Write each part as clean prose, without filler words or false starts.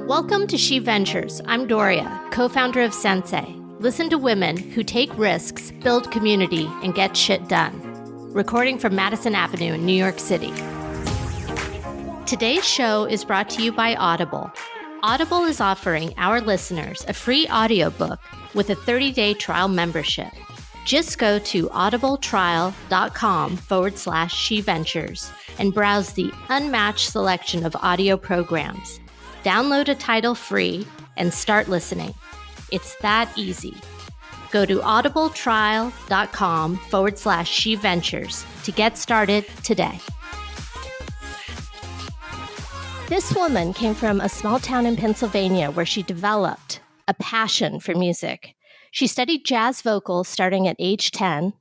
Welcome to SheVentures. I'm Doria, co-founder of CentSai. Listen to women who take risks, build community, and get shit done. Recording from Madison Avenue in New York City. Today's show is brought to you by Audible. Audible is offering our listeners a free audiobook with a 30-day trial membership. Just go to audibletrial.com/SheVentures and browse the unmatched selection of audio programs. Download a title free and start listening. It's that easy. Go to audibletrial.com/SheVentures to get started today. This woman came from a small town in Pennsylvania where she developed a passion for music. She studied jazz vocals starting at age 10.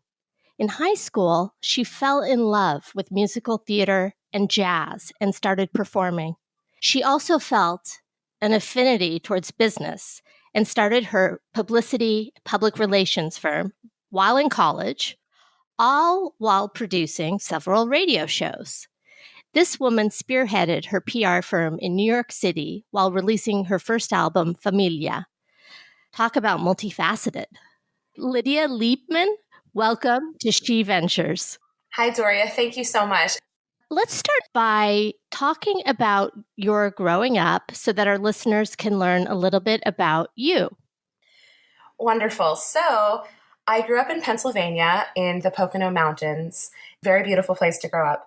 In high school, she fell in love with musical theater and jazz and started performing. She also felt an affinity towards business and started her public relations firm while in college, all while producing several radio shows. This woman spearheaded her PR firm in New York City while releasing her first album, Familia. Talk about multifaceted. Lydia Liebman, welcome to SheVentures. Hi, Doria. Thank you so much. Let's start by talking about your growing up so that our listeners can learn a little bit about you. Wonderful. So I grew up in Pennsylvania in the Poconos Mountains. Very beautiful place to grow up.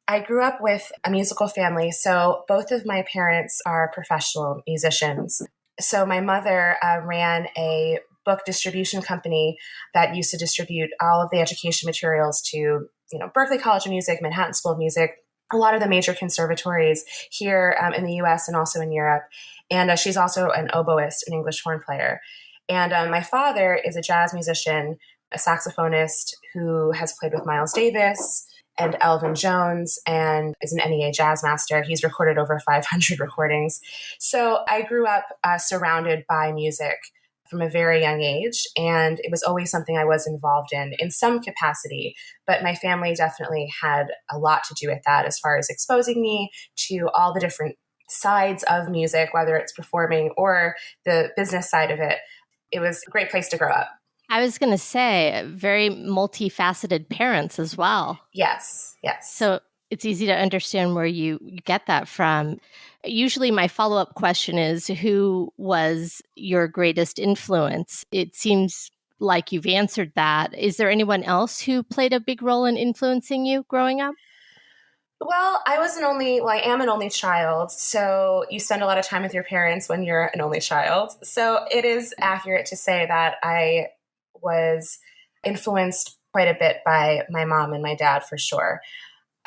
I grew up with a musical family. So both of my parents are professional musicians. So my mother ran a book distribution company that used to distribute all of the education materials to Berklee College of Music, Manhattan School of Music, a lot of the major conservatories here in the US and also in Europe. And she's also an oboist, an English horn player. And my father is a jazz musician, a saxophonist who has played with Miles Davis and Elvin Jones and is an NEA jazz master. He's recorded over 500 recordings. So I grew up surrounded by music from a very young age, and it was always something I was involved in some capacity. But my family definitely had a lot to do with that as far as exposing me to all the different sides of music, whether it's performing or the business side of it. It was a great place to grow up. I was going to say, very multifaceted parents as well. Yes. So it's easy to understand where you get that from. Usually my follow-up question is, who was your greatest influence? It seems like you've answered that. Is there anyone else who played a big role in influencing you growing up? Well, I am an only child. So you spend a lot of time with your parents when you're an only child. So it is accurate to say that I was influenced quite a bit by my mom and my dad for sure.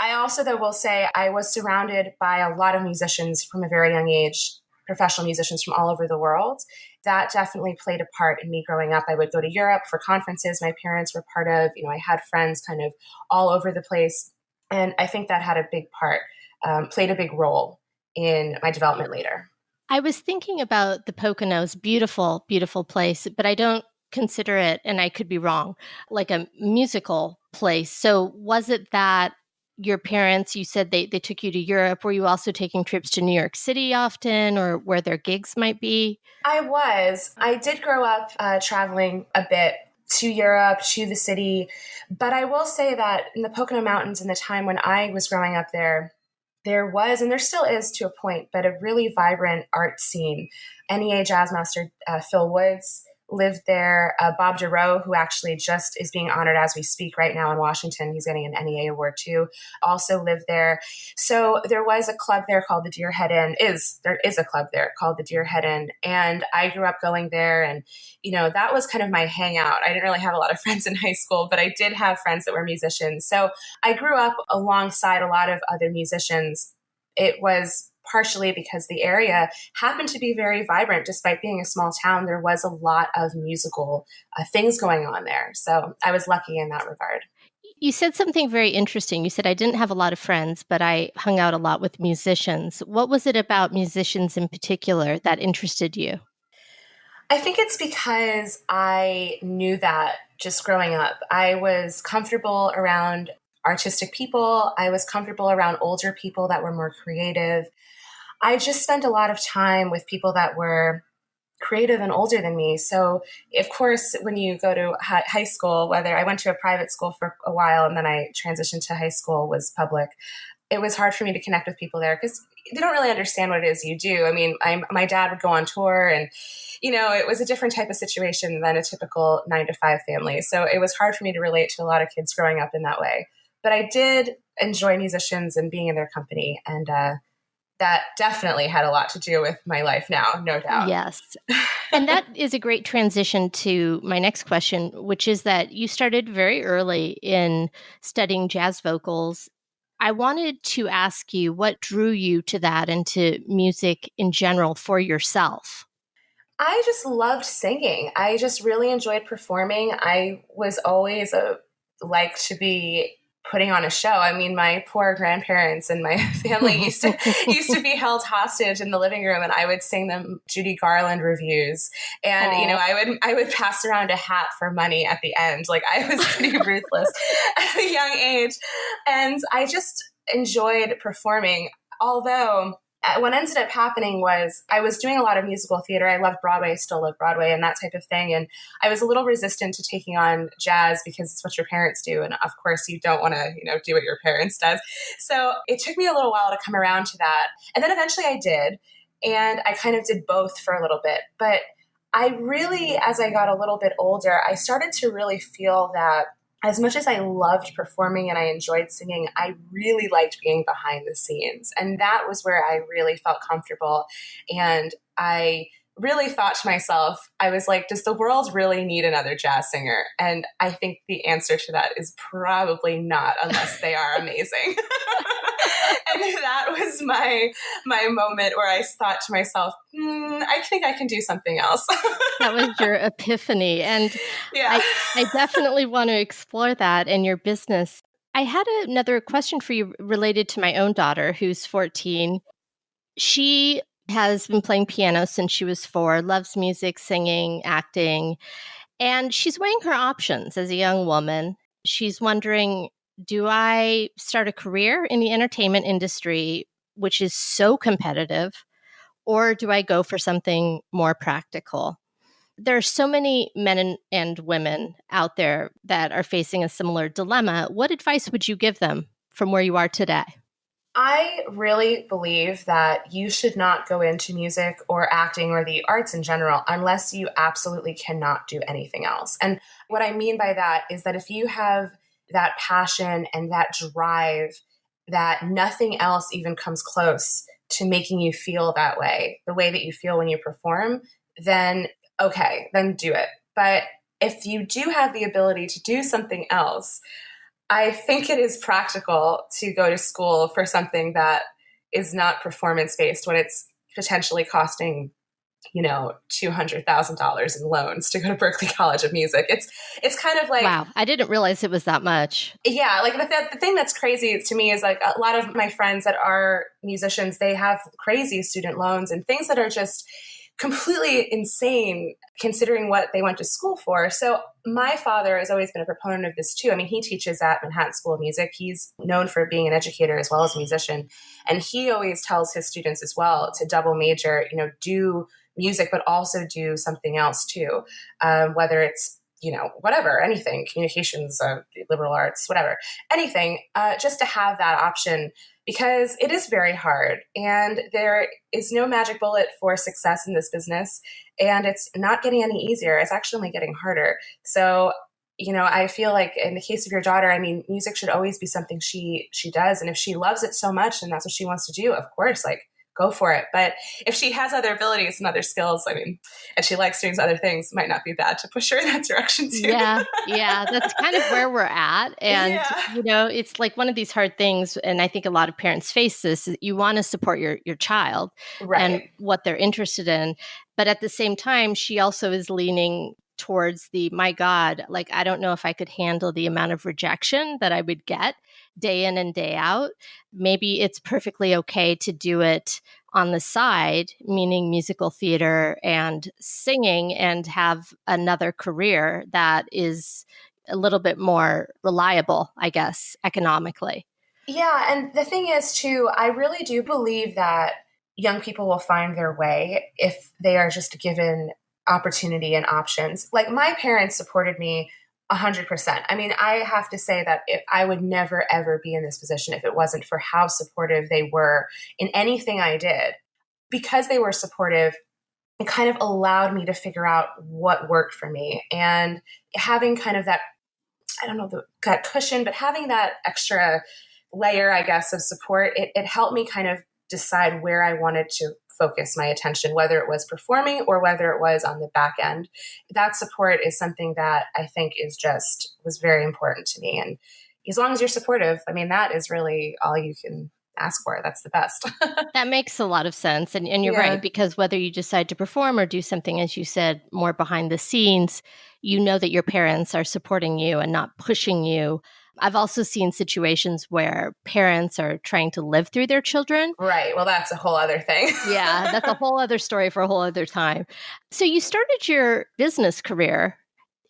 I also, though, will say I was surrounded by a lot of musicians from a very young age, professional musicians from all over the world. That definitely played a part in me growing up. I would go to Europe for conferences my parents were part of. I had friends kind of all over the place. And I think that had a big part, played a big role in my development later. I was thinking about the Poconos, beautiful, beautiful place, but I don't consider it, and I could be wrong, like a musical place. So was it that your parents, you said they took you to Europe. Were you also taking trips to New York City often, or where their gigs might be? I was. I did grow up traveling a bit to Europe, to the city. But I will say that in the Poconos Mountains, in the time when I was growing up there was, and there still is to a point, but a really vibrant art scene. NEA jazz master Phil Woods lived there. Bob DeRoe, who actually just is being honored as we speak right now in Washington, he's getting an NEA award too, also lived there. So there was a club there called the Deer Head Inn. There is a club there called the Deer Head Inn. And I grew up going there, and that was kind of my hangout. I didn't really have a lot of friends in high school, but I did have friends that were musicians. So I grew up alongside a lot of other musicians. It was partially because the area happened to be very vibrant. Despite being a small town, there was a lot of musical things going on there. So I was lucky in that regard. You said something very interesting. You said, I didn't have a lot of friends, but I hung out a lot with musicians. What was it about musicians in particular that interested you? I think it's because I knew that just growing up. I was comfortable around artistic people. I was comfortable around older people that were more creative. I just spent a lot of time with people that were creative and older than me. So, of course, when you go to high school, whether I went to a private school for a while and then I transitioned to high school was public, it was hard for me to connect with people there because they don't really understand what it is you do. I mean, my dad would go on tour and, it was a different type of situation than a typical 9-to-5 family. So it was hard for me to relate to a lot of kids growing up in that way. But I did enjoy musicians and being in their company. And that definitely had a lot to do with my life now, no doubt. Yes. And that is a great transition to my next question, which is that you started very early in studying jazz vocals. I wanted to ask you what drew you to that and to music in general for yourself. I just loved singing. I just really enjoyed performing. I was always like to be putting on a show. I mean, my poor grandparents and my family used to be held hostage in the living room, and I would sing them Judy Garland reviews. And I would pass around a hat for money at the end. Like, I was pretty ruthless at a young age, and I just enjoyed performing. Although what ended up happening was I was doing a lot of musical theater. I love Broadway, still love Broadway and that type of thing. And I was a little resistant to taking on jazz because it's what your parents do. And of course you don't want to, do what your parents does. So it took me a little while to come around to that. And then eventually I did. And I kind of did both for a little bit. But I really, as I got a little bit older, I started to really feel that as much as I loved performing and I enjoyed singing, I really liked being behind the scenes. And that was where I really felt comfortable. And I really thought to myself, I was like, does the world really need another jazz singer? And I think the answer to that is probably not, unless they are amazing. And that was my moment where I thought to myself, I think I can do something else. That was your epiphany. And yeah. I definitely want to explore that in your business. I had another question for you related to my own daughter, who's 14. She has been playing piano since she was 4, loves music, singing, acting, and she's weighing her options as a young woman. She's wondering, do I start a career in the entertainment industry, which is so competitive, or do I go for something more practical? There are so many men and women out there that are facing a similar dilemma. What advice would you give them from where you are today? I really believe that you should not go into music or acting or the arts in general unless you absolutely cannot do anything else. And what I mean by that is that if you have that passion and that drive, that nothing else even comes close to making you feel that way, the way that you feel when you perform, then okay, then do it. But if you do have the ability to do something else, I think it is practical to go to school for something that is not performance-based when it's potentially costing, $200,000 in loans to go to Berklee College of Music. It's kind of like, wow, I didn't realize it was that much. Yeah, like the thing that's crazy to me is like a lot of my friends that are musicians, they have crazy student loans and things that are just completely insane considering what they went to school for. So my father has always been a proponent of this too. I mean, he teaches at Manhattan School of Music. He's known for being an educator as well as a musician. And he always tells his students as well to double major, do music, but also do something else too. Whether it's, whatever, anything, communications, liberal arts, whatever, anything, just to have that option, because it is very hard and there is no magic bullet for success in this business, and it's not getting any easier. It's actually only getting harder. So, I feel like in the case of your daughter, I mean, music should always be something she does. And if she loves it so much and that's what she wants to do, of course, like, go for it. But if she has other abilities and other skills, and she likes doing other things, it might not be bad to push her in that direction too. Yeah, that's kind of where we're at. And, it's like one of these hard things. And I think a lot of parents face this. You want to support your child and what they're interested in. But at the same time, she also is leaning towards my God, like, I don't know if I could handle the amount of rejection that I would get day in and day out. Maybe it's perfectly okay to do it on the side, meaning musical theater and singing, and have another career that is a little bit more reliable, I guess, economically. Yeah. And the thing is too, I really do believe that young people will find their way if they are just given opportunity and options. Like my parents supported me 100%. I mean, I have to say that I would never, ever be in this position if it wasn't for how supportive they were in anything I did. Because they were supportive, it kind of allowed me to figure out what worked for me. And having kind of that, I don't know, that cushion, but having that extra layer, I guess, of support, it helped me kind of decide where I wanted to focus my attention, whether it was performing or whether it was on the back end. That support is something that I think was very important to me. And as long as you're supportive, I mean, that is really all you can ask for. That's the best. That makes a lot of sense. And you're right, because whether you decide to perform or do something, as you said, more behind the scenes, you know that your parents are supporting you and not pushing you. I've also seen situations where parents are trying to live through their children. Right. Well, that's a whole other thing. Yeah, that's a whole other story for a whole other time. So you started your business career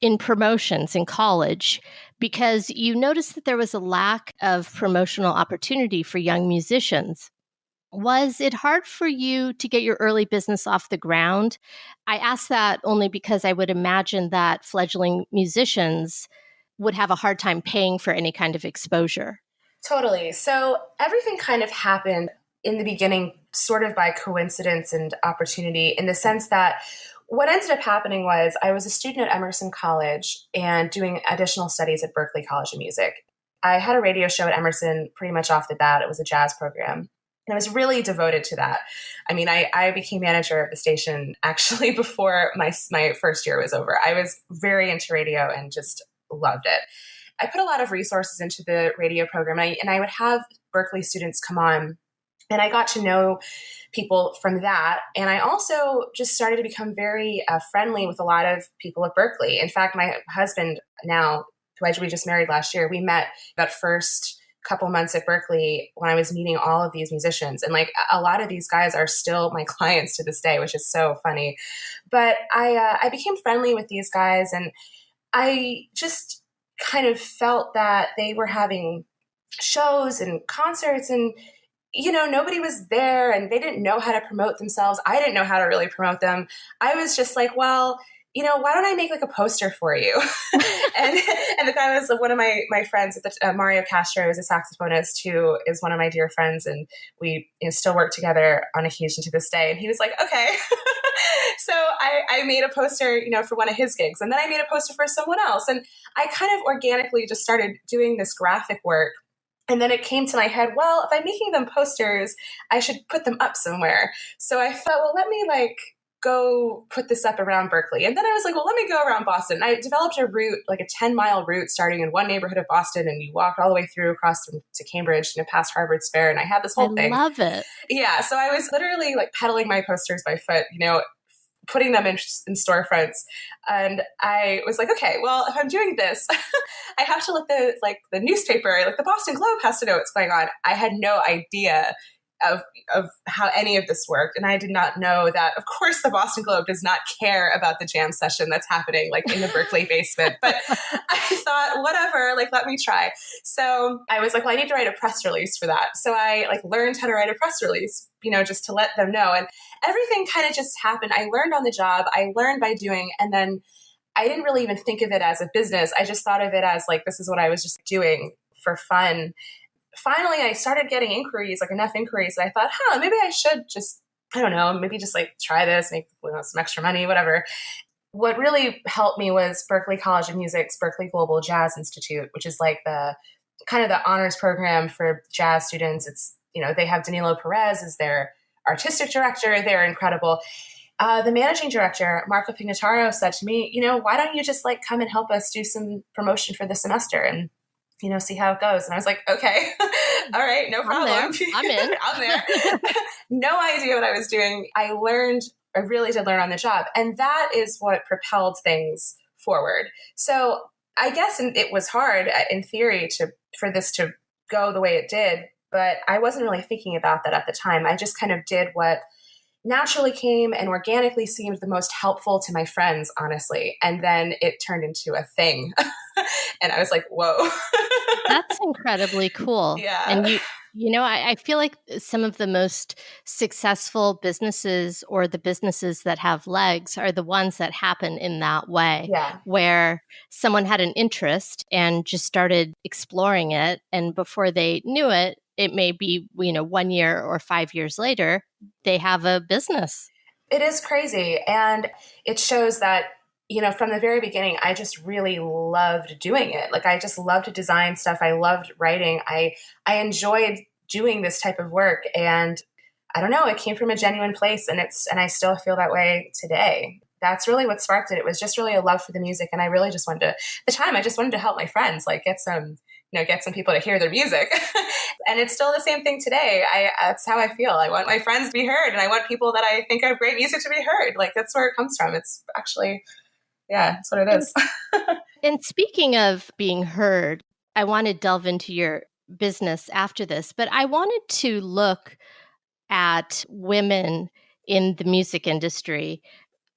in promotions in college because you noticed that there was a lack of promotional opportunity for young musicians. Was it hard for you to get your early business off the ground? I ask that only because I would imagine that fledgling musicians would have a hard time paying for any kind of exposure. Totally. So everything kind of happened in the beginning sort of by coincidence and opportunity, in the sense that what ended up happening was I was a student at Emerson College and doing additional studies at Berklee College of Music. I had a radio show at Emerson pretty much off the bat. It was a jazz program. And I was really devoted to that. I mean, I became manager of the station actually before my first year was over. I was very into radio and just loved it. I put a lot of resources into the radio program, and I would have Berklee students come on, and I got to know people from that. And I also just started to become very friendly with a lot of people at Berklee. In fact, my husband now, who we just married last year, we met that first couple months at Berklee when I was meeting all of these musicians. And like a lot of these guys are still my clients to this day, which is so funny. But I became friendly with these guys, and I just kind of felt that they were having shows and concerts, and nobody was there, and they didn't know how to promote themselves. I didn't know how to really promote them. I was just like, well, why don't I make like a poster for you? and the guy was one of my friends, Mario Castro, is a saxophonist who is one of my dear friends, and we still work together on occasion to this day. And he was like, okay. So I made a poster, for one of his gigs, and then I made a poster for someone else. And I kind of organically just started doing this graphic work. And then it came to my head, well, if I'm making them posters, I should put them up somewhere. So I thought, well, let me go put this up around Berklee. And then I was like, well, let me go around Boston. I developed a route, like a 10-mile route starting in one neighborhood of Boston, and you walked all the way through across to Cambridge, past Harvard's Fair. And I had this whole thing. I love it. Yeah. So I was literally peddling my posters by foot, putting them in storefronts. And I was like, okay, well, if I'm doing this, I have to let the newspaper, the Boston Globe has to know what's going on. I had no idea of how any of this worked. And I did not know that, of course, the Boston Globe does not care about the jam session that's happening in the Berklee basement. But I thought, whatever, let me try. So I was like, well, I need to write a press release for that. So I learned how to write a press release, just to let them know. And everything kind of just happened. I learned on the job. I learned by doing. And then I didn't really even think of it as a business. I just thought of it as this is what I was just doing for fun. Finally, I started getting inquiries, enough inquiries that I thought, maybe I should just, I don't know, maybe just try this, make some extra money, whatever. What really helped me was Berklee College of Music's Berklee Global Jazz Institute, which is the kind of the honors program for jazz students. It's, they have Danilo Perez as their artistic director. They're incredible. The managing director, Marco Pignataro, said to me, why don't you just come and help us do some promotion for the semester and, see how it goes. And I was like, okay, all right, no problem. I'm in. I'm there. No idea what I was doing. I really did learn on the job. And that is what propelled things forward. So I guess it was hard in theory for this to go the way it did, but I wasn't really thinking about that at the time. I just kind of did what naturally came and organically seemed the most helpful to my friends, honestly. And then it turned into a thing. And I was like, whoa. That's incredibly cool. Yeah. And I feel like some of the most successful businesses or the businesses that have legs are the ones that happen in that way, Yeah. where someone had an interest and just started exploring it. And before they knew it, it may be, 1 year or 5 years later, they have a business. It is crazy. And it shows that, from the very beginning, I just really loved doing it. Like, I just loved to design stuff. I loved writing. I enjoyed doing this type of work. And I don't know, it came from a genuine place, and I still feel that way today. That's really what sparked it. It was just really a love for the music. And I really just wanted to, at the time, I just wanted to help my friends, like get some people to hear their music. And it's still the same thing today. That's how I feel. I want my friends to be heard, and I want people that I think have great music to be heard. Like, that's where it comes from. It's actually, yeah, that's what it is. And speaking of being heard, I want to delve into your business after this, but I wanted to look at women in the music industry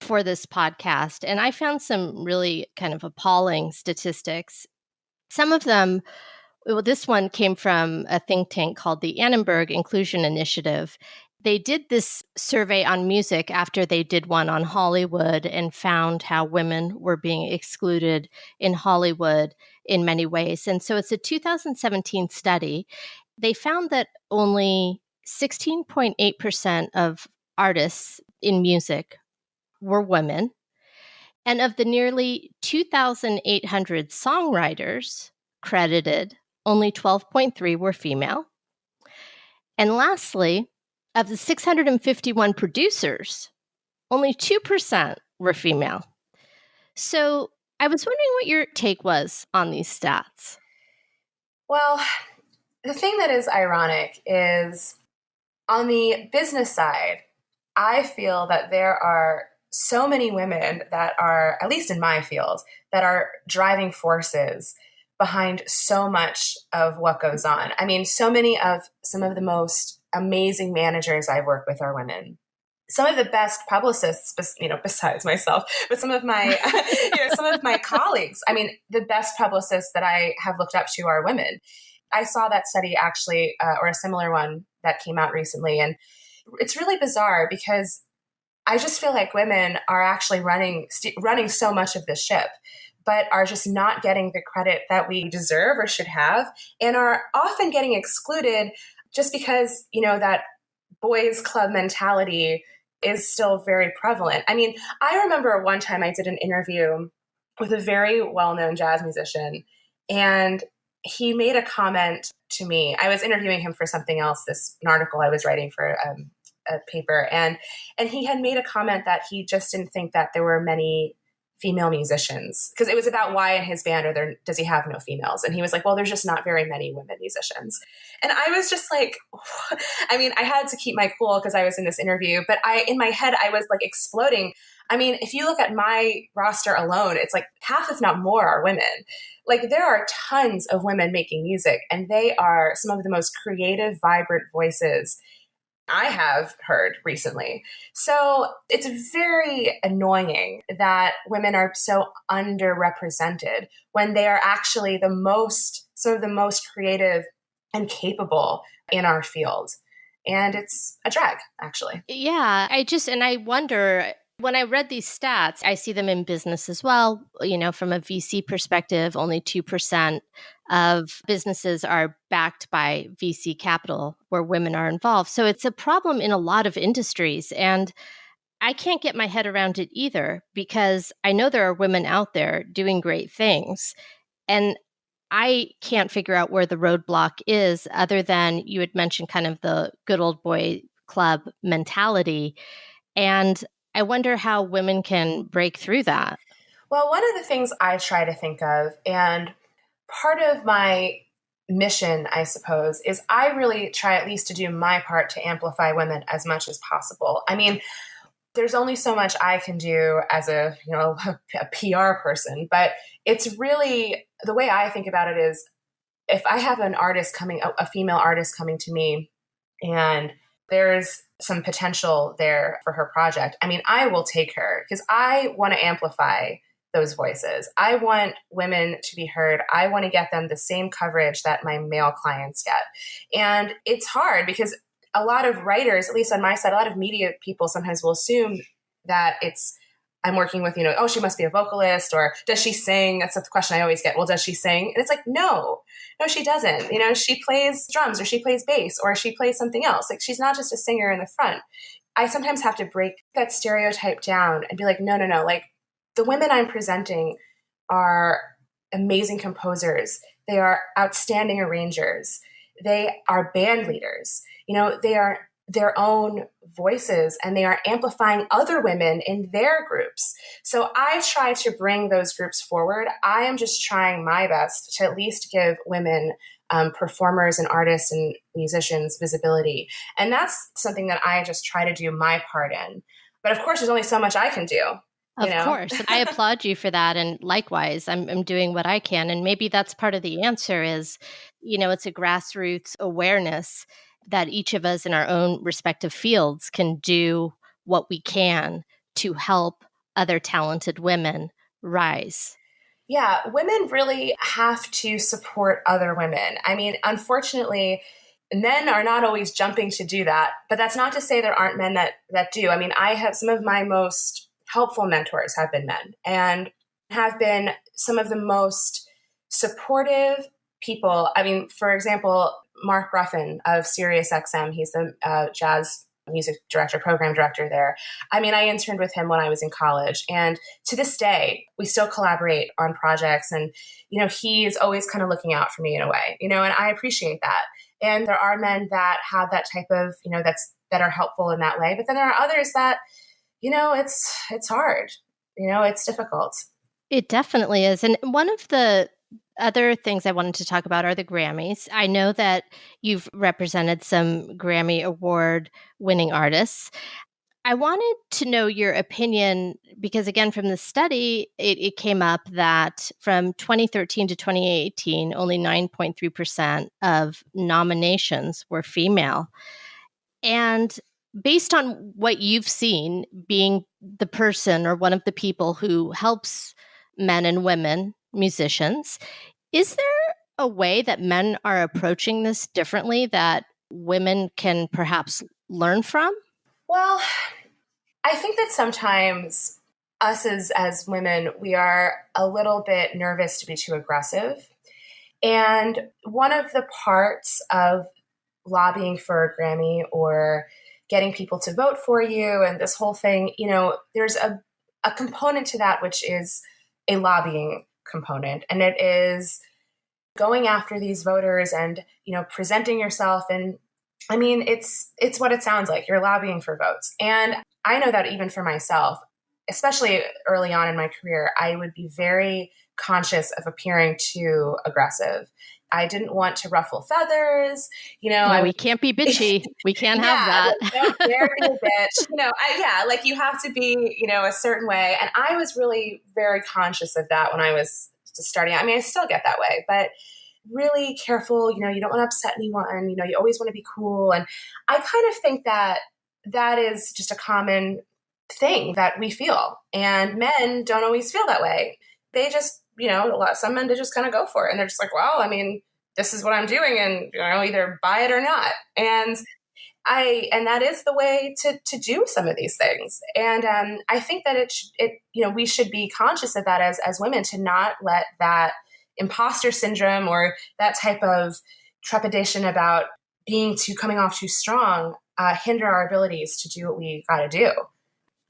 for this podcast. And I found some really kind of appalling statistics. Some of them, well, this one came from a think tank called the Annenberg Inclusion Initiative. They did this survey on music after they did one on Hollywood and found how women were being excluded in Hollywood in many ways. And so it's a 2017 study. They found that only 16.8% of artists in music were women. And of the nearly 2,800 songwriters credited, only 12.3 were female. And lastly, of the 651 producers, only 2% were female. So I was wondering what your take was on these stats. Well, the thing that is ironic is on the business side, I feel that there are so many women that are, at least in my field, that are driving forces behind so much of what goes on. I mean, some of the most amazing managers I've worked with are women. Some of the best publicists, besides myself, but some of my, some of my colleagues, I mean, the best publicists that I have looked up to are women. I saw that study actually, or a similar one that came out recently. And it's really bizarre because I just feel like women are actually running so much of the ship, but are just not getting the credit that we deserve or should have, and are often getting excluded just because, that boys club mentality is still very prevalent. I mean, I remember one time I did an interview with a very well-known jazz musician, and he made a comment to me. I was interviewing him for something else, an article I was writing for a paper, and he had made a comment that he just didn't think that there were many female musicians, because it was about why in his band does he have no females, and he was like, well, there's just not very many women musicians. And I was just like, I mean, I had to keep my cool because I was in this interview, but in my head I was like exploding. I mean, if you look at my roster alone, it's like half, if not more, are women. Like, there are tons of women making music, and they are some of the most creative, vibrant voices I have heard recently. So it's very annoying that women are so underrepresented when they are actually some of the most creative and capable in our field. And it's a drag, actually. Yeah, I wonder, when I read these stats, I see them in business as well. From a VC perspective, only 2% of businesses are backed by VC capital where women are involved. So it's a problem in a lot of industries. And I can't get my head around it either, because I know there are women out there doing great things. And I can't figure out where the roadblock is, other than you had mentioned kind of the good old boy club mentality. And I wonder how women can break through that. Well, one of the things I try to think of, and part of my mission, I suppose, is I really try at least to do my part to amplify women as much as possible. I mean, there's only so much I can do as a PR person, but it's really, the way I think about it is, if I have a female artist coming to me, and there's some potential there for her project, I mean, I will take her because I want to amplify those voices. I want women to be heard. I want to get them the same coverage that my male clients get. And it's hard because a lot of writers, at least on my side, a lot of media people sometimes will assume that I'm working with, oh, she must be a vocalist, or does she sing? That's the question I always get. Well, does she sing? And it's like, no, she doesn't. She plays drums, or she plays bass, or she plays something else. Like, she's not just a singer in the front. I sometimes have to break that stereotype down and be like, no. Like, the women I'm presenting are amazing composers. They are outstanding arrangers. They are band leaders. They are their own voices, and they are amplifying other women in their groups. So I try to bring those groups forward. I am just trying my best to at least give women performers and artists and musicians visibility. And that's something that I just try to do my part in. But of course, there's only so much I can do. Of course. And I applaud you for that. And likewise, I'm doing what I can. And maybe that's part of the answer is, it's a grassroots awareness that each of us in our own respective fields can do what we can to help other talented women rise. Yeah, women really have to support other women. I mean, unfortunately, men are not always jumping to do that, but that's not to say there aren't men that do. I mean, I have some of my most helpful mentors have been men and have been some of the most supportive people. I mean, for example, Mark Ruffin of SiriusXM, he's the jazz music director, program director there. I mean, I interned with him when I was in college, and to this day, we still collaborate on projects. And, he is always kind of looking out for me in a way, and I appreciate that. And there are men that have that type of, that are helpful in that way. But then there are others that, it's hard, it's difficult. It definitely is. And one of the other things I wanted to talk about are the Grammys. I know that you've represented some Grammy Award-winning artists. I wanted to know your opinion because, again, from the study, it came up that from 2013 to 2018, only 9.3% of nominations were female. And based on what you've seen, being the person or one of the people who helps men and women, musicians, is there a way that men are approaching this differently that women can perhaps learn from? Well, I think that sometimes us as women, we are a little bit nervous to be too aggressive. And one of the parts of lobbying for a Grammy or getting people to vote for you and this whole thing, there's a component to that, which is a lobbying component. And it is going after these voters and, presenting yourself. And I mean, it's what it sounds like. You're lobbying for votes. And I know that even for myself, especially early on in my career, I would be very conscious of appearing too aggressive. I didn't want to ruffle feathers, we can't be bitchy. We can't have that. Don't dare be a bitch. Like you have to be, a certain way. And I was really very conscious of that when I was just starting out. I mean, I still get that way, but really careful, you don't want to upset anyone, you always want to be cool. And I kind of think that is just a common thing that we feel. And men don't always feel that way. They just, some men, they just kind of go for it. And they're just like, well, I mean, this is what I'm doing and, either buy it or not. And that is the way to do some of these things. And I think that we should be conscious of that as women, to not let that imposter syndrome or that type of trepidation about coming off too strong hinder our abilities to do what we got to do.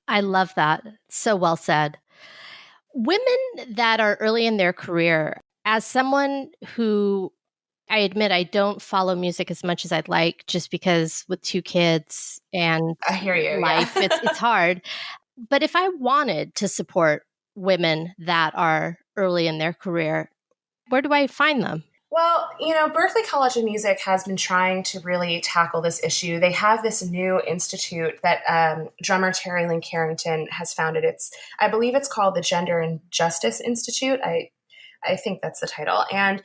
I love that. So well said. Women that are early in their career, as someone who I admit I don't follow music as much as I'd like, just because with 2 kids and I hear you, life, yeah. it's hard. But if I wanted to support women that are early in their career, where do I find them? Well, Berklee College of Music has been trying to really tackle this issue. They have this new institute that drummer Terry Lynn Carrington has founded. I believe it's called the Gender and Justice Institute. I think that's the title. And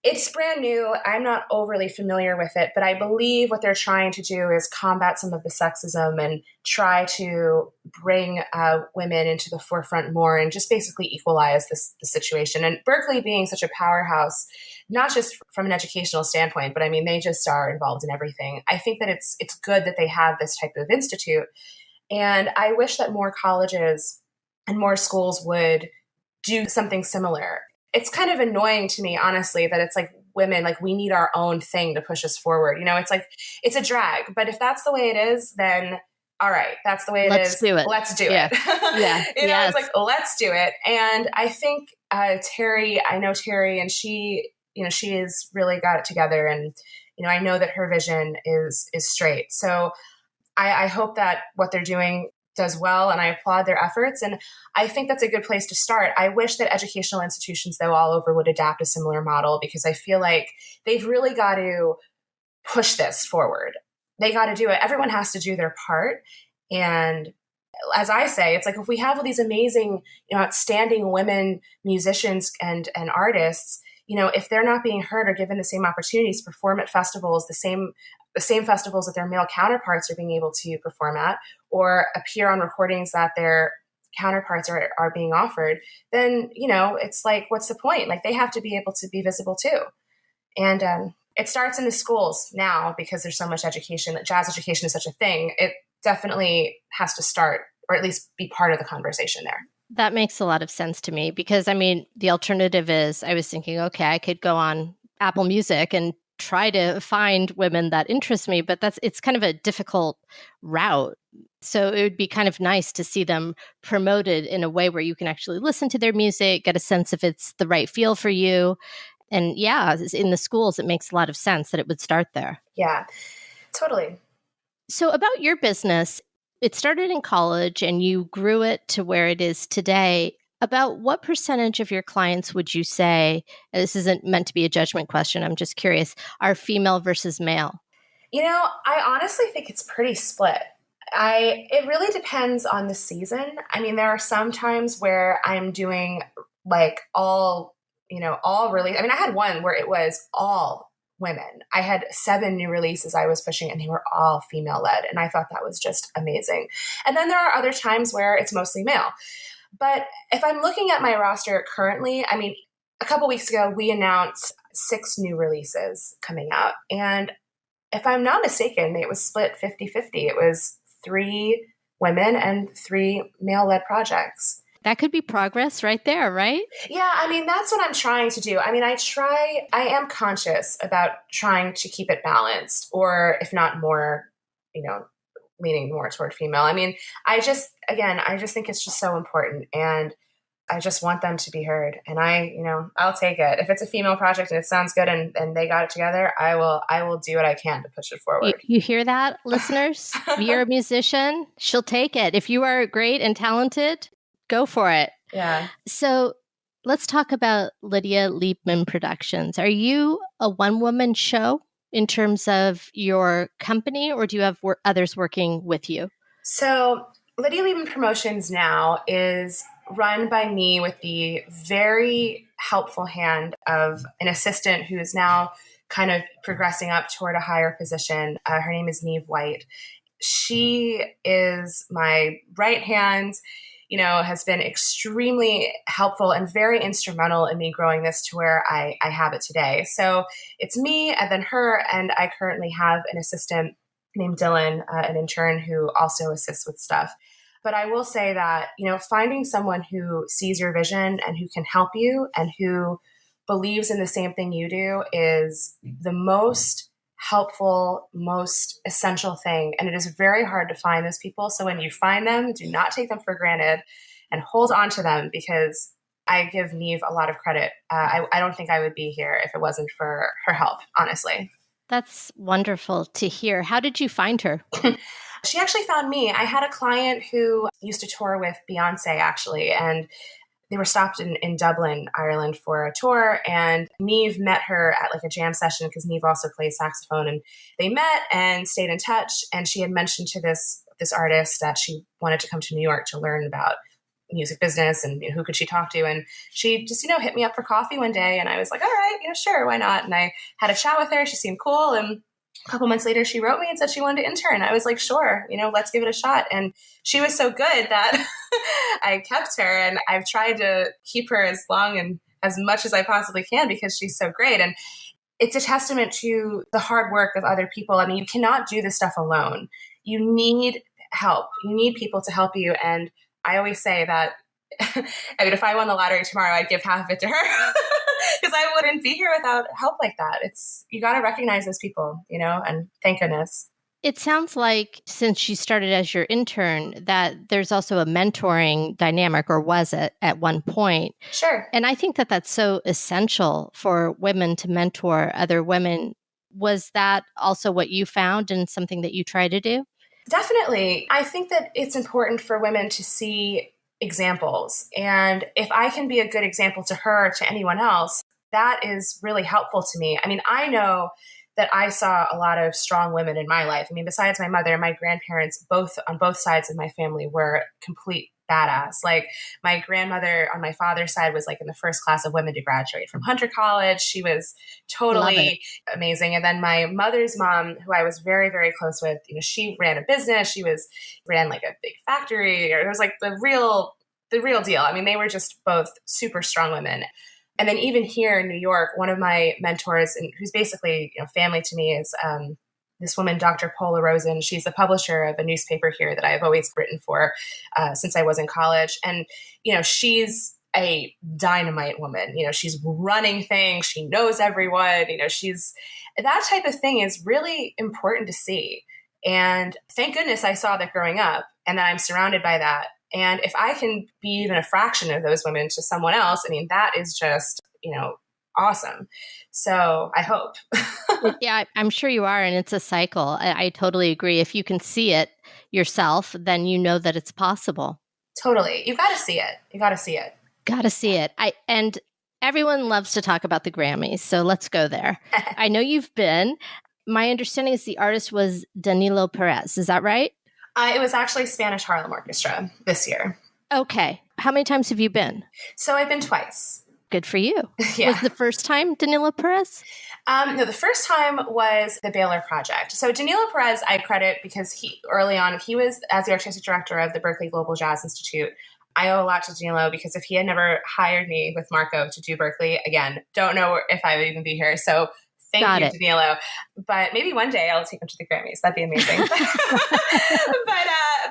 It's brand new. I'm not overly familiar with it, but I believe what they're trying to do is combat some of the sexism and try to bring women into the forefront more and just basically equalize the situation. And Berkeley being such a powerhouse, not just from an educational standpoint, but I mean, they just are involved in everything. I think that it's good that they have this type of institute. And I wish that more colleges and more schools would do something similar. It's kind of annoying to me, honestly, that it's like women, like we need our own thing to push us forward. You know, it's like, it's a drag, but if that's the way it is, then all right, that's the way it Let's is. do it. Let's do Yeah. it. Yeah. You know, it's like, let's do it. And I think Terry, I know Terry, and she, you know, she has really got it together. And, you know, I know that her vision is straight. So I hope that what they're doing does well, and I applaud their efforts. And I think that's a good place to start. I wish that educational institutions, though, all over would adapt a similar model, because I feel like they've really got to push this forward. They got to do it. Everyone has to do their part. And as I say, it's like if we have all these amazing, you know, outstanding women musicians and artists, you know, if they're not being heard or given the same opportunities to perform at festivals, the same festivals that their male counterparts are being able to perform at, or appear on recordings that their counterparts are being offered, then, you know, it's like, what's the point? Like, they have to be able to be visible too. And it starts in the schools now, because there's so much education, that jazz education is such a thing. It definitely has to start, or at least be part of the conversation there. That makes a lot of sense to me, because I mean, the alternative is, I was thinking, okay, I could go on Apple Music and try to find women that interest me, but it's kind of a difficult route. So it would be kind of nice to see them promoted in a way where you can actually listen to their music, get a sense if it's the right feel for you. And yeah, in the schools, it makes a lot of sense that it would start there. Yeah, totally. So about your business, it started in college and you grew it to where it is today. About what percentage of your clients would you say, and this isn't meant to be a judgment question, I'm just curious, are female versus male? You know, I honestly think it's pretty split. It really depends on the season. I mean, there are some times where I'm doing like all really, I mean, I had one where it was all women. I had 7 new releases I was pushing, and they were all female led. And I thought that was just amazing. And then there are other times where it's mostly male. But if I'm looking at my roster currently, I mean, a couple weeks ago, we announced 6 new releases coming out. And if I'm not mistaken, it was split 50-50. It was 3 women and 3 male-led projects. That could be progress right there, right? Yeah, I mean, that's what I'm trying to do. I mean, I am conscious about trying to keep it balanced, or if not more, you know, leaning more toward female. I mean, I just think it's just so important, and I just want them to be heard. And I'll take it. If it's a female project and it sounds good and they got it together, I will do what I can to push it forward. You hear that, listeners? If you're a musician, she'll take it. If you are great and talented, go for it. Yeah. So let's talk about Lydia Liebman Productions. Are you a one-woman show in terms of your company, or do you have others working with you? So Lydia Liebman Promotions now is run by me with the very helpful hand of an assistant who is now kind of progressing up toward a higher position. Her name is Niamh White. She is my right hand, has been extremely helpful and very instrumental in me growing this to where I have it today. So it's me and then her, and I currently have an assistant named Dylan, an intern who also assists with stuff. But I will say that, finding someone who sees your vision and who can help you and who believes in the same thing you do is the most helpful, most essential thing. And it is very hard to find those people. So when you find them, do not take them for granted and hold on to them, because I give Niamh a lot of credit. I don't think I would be here if it wasn't for her help, honestly. That's wonderful to hear. How did you find her? She actually found me. I had a client who used to tour with Beyonce, actually, and they were stopped in Dublin, Ireland for a tour, and Niamh met her at like a jam session because Niamh also plays saxophone, and they met and stayed in touch, and she had mentioned to this artist that she wanted to come to New York to learn about music business and who could she talk to. And she just, hit me up for coffee one day. And I was like, all right, sure, why not? And I had a chat with her. She seemed cool. And a couple months later, she wrote me and said she wanted to intern. I was like, sure, let's give it a shot. And she was so good that I kept her, and I've tried to keep her as long and as much as I possibly can because she's so great. And it's a testament to the hard work of other people. I mean, you cannot do this stuff alone. You need help. You need people to help you. And I always say that, if I won the lottery tomorrow, I'd give half of it to her because I wouldn't be here without help like that. You got to recognize those people, and thank goodness. It sounds like since she started as your intern, that there's also a mentoring dynamic, or was it at one point? Sure. And I think that that's so essential for women to mentor other women. Was that also what you found and something that you try to do? Definitely. I think that it's important for women to see examples. And if I can be a good example to her or to anyone else, that is really helpful to me. I mean, I know that I saw a lot of strong women in my life. I mean, besides my mother, my grandparents, on both sides of my family, were complete badass. Like, my grandmother on my father's side was like in the first class of women to graduate from Hunter College. She was totally amazing. And then my mother's mom, who I was very, very close with, she ran a business. She ran like a big factory. Or it was like the real deal. I mean, they were just both super strong women. And then even here in New York, one of my mentors, and who's basically family to me, is this woman, Dr. Paula Rosen. She's the publisher of a newspaper here that I've always written for since I was in college. And, she's a dynamite woman. She's running things. She knows everyone. She's that type of thing is really important to see. And thank goodness I saw that growing up, and that I'm surrounded by that. And if I can be even a fraction of those women to someone else, I mean, that is just, awesome. So I hope. Yeah, I'm sure you are. And it's a cycle. I totally agree. If you can see it yourself, then you know that it's possible. Totally. You got to see it. Got to see it. And everyone loves to talk about the Grammys. So let's go there. I know you've been. My understanding is the artist was Danilo Perez. Is that right? It was actually Spanish Harlem Orchestra this year. Okay. How many times have you been? So I've been twice. Good for you. Yeah. Was the first time Danilo Perez? No, the first time was the Baylor Project. So Danilo Perez, I credit because early on, he was as the artistic director of the Berklee Global Jazz Institute. I owe a lot to Danilo because if he had never hired me with Marco to do Berklee, again, don't know if I would even be here. So thank you, Danilo. But maybe one day I'll take him to the Grammys. That'd be amazing.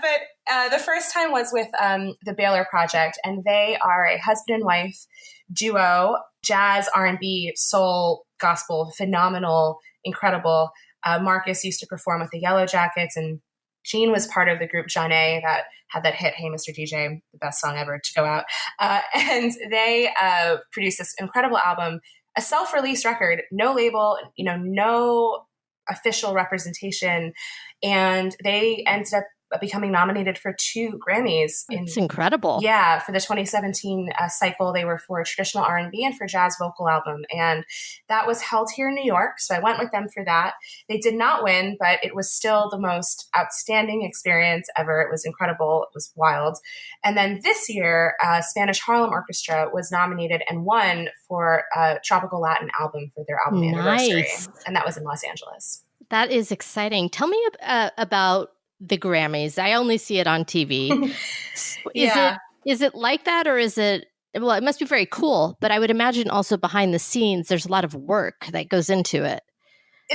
But the first time was with the Baylor Project, and they are a husband and wife duo, jazz, R&B, soul, gospel, phenomenal, incredible. Marcus used to perform with the Yellow Jackets, and Gene was part of the group John A that had that hit, Hey, Mr. DJ, the best song ever to go out. And they produced this incredible album, a self-released record, no label, no official representation. And they ended up becoming nominated for 2 Grammys. It's incredible. Yeah, for the 2017 cycle, they were for traditional R&B and for jazz vocal album. And that was held here in New York. So I went with them for that. They did not win, but it was still the most outstanding experience ever. It was incredible. It was wild. And then this year, Spanish Harlem Orchestra was nominated and won for Tropical Latin Album for their album anniversary. And that was in Los Angeles. That is exciting. Tell me about the Grammys. I only see it on TV. Is it like that, or is it, well, it must be very cool, but I would imagine also behind the scenes, there's a lot of work that goes into it.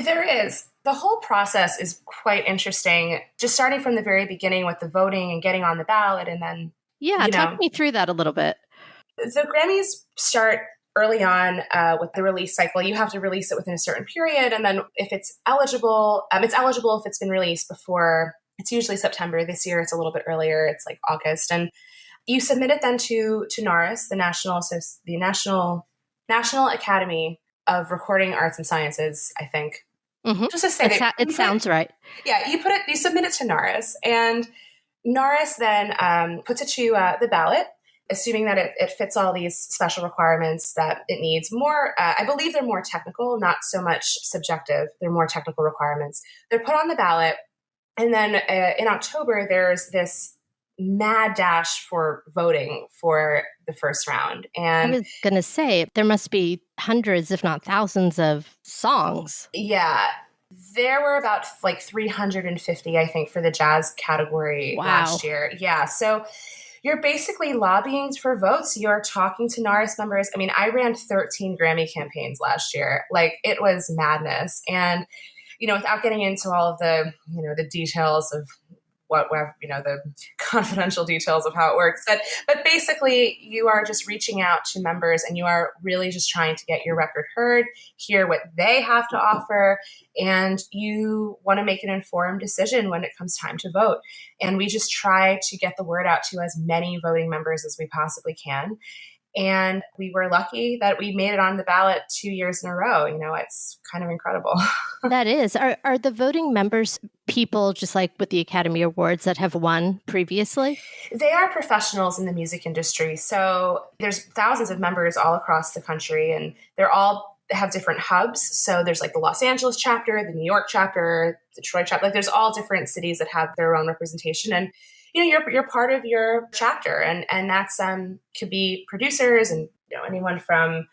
There is. The whole process is quite interesting, just starting from the very beginning with the voting and getting on the ballot. And then, talk me through that a little bit. The Grammys start early on with the release cycle. You have to release it within a certain period. And then if it's eligible if it's been released before. It's usually September. This year, it's a little bit earlier. It's like August. And you submit it then to NARAS, the National Academy of Recording Arts and Sciences, I think. Mm-hmm. Just to say it sounds right. Yeah, you submit it to NARAS, and NARAS then puts it to the ballot, assuming that it fits all these special requirements that it needs. More, I believe they're more technical, not so much subjective. They're more technical requirements. They're put on the ballot. And then in October, there's this mad dash for voting for the first round. I And was going to say, there must be hundreds, if not thousands of songs. yeah, there were about like 350, I think, for the jazz category last year. Yeah. So you're basically lobbying for votes. You're talking to NARIS members. I mean, I ran 13 Grammy campaigns last year. Like, it was madness. And, without getting into all of the, the details of the confidential details of how it works. But basically, you are just reaching out to members and you are really just trying to get your record heard, hear what they have to offer, and you want to make an informed decision when it comes time to vote. And we just try to get the word out to as many voting members as we possibly can. And we were lucky that we made it on the ballot 2 years in a row. It's kind of incredible. That is. Are the voting members people just like with the Academy Awards that have won previously? They are professionals in the music industry. So there's thousands of members all across the country, and they're all have different hubs. So there's like the Los Angeles chapter, the New York chapter, Detroit chapter. Like, there's all different cities that have their own representation. And you're part of your chapter, and that's could be producers and anyone from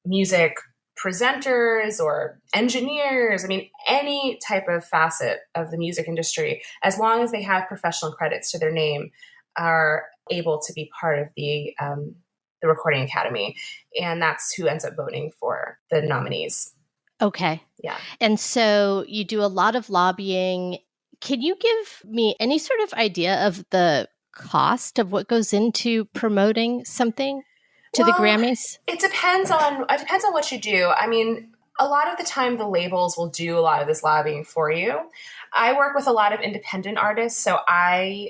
music presenters or engineers. I mean, any type of facet of the music industry, as long as they have professional credits to their name, are able to be part of the Recording Academy, and that's who ends up voting for the nominees. Okay. Yeah. And so you do a lot of lobbying. Can you give me any sort of idea of the cost of what goes into promoting something to the Grammys? It depends on what you do. I mean, a lot of the time the labels will do a lot of this lobbying for you. I work with a lot of independent artists, so I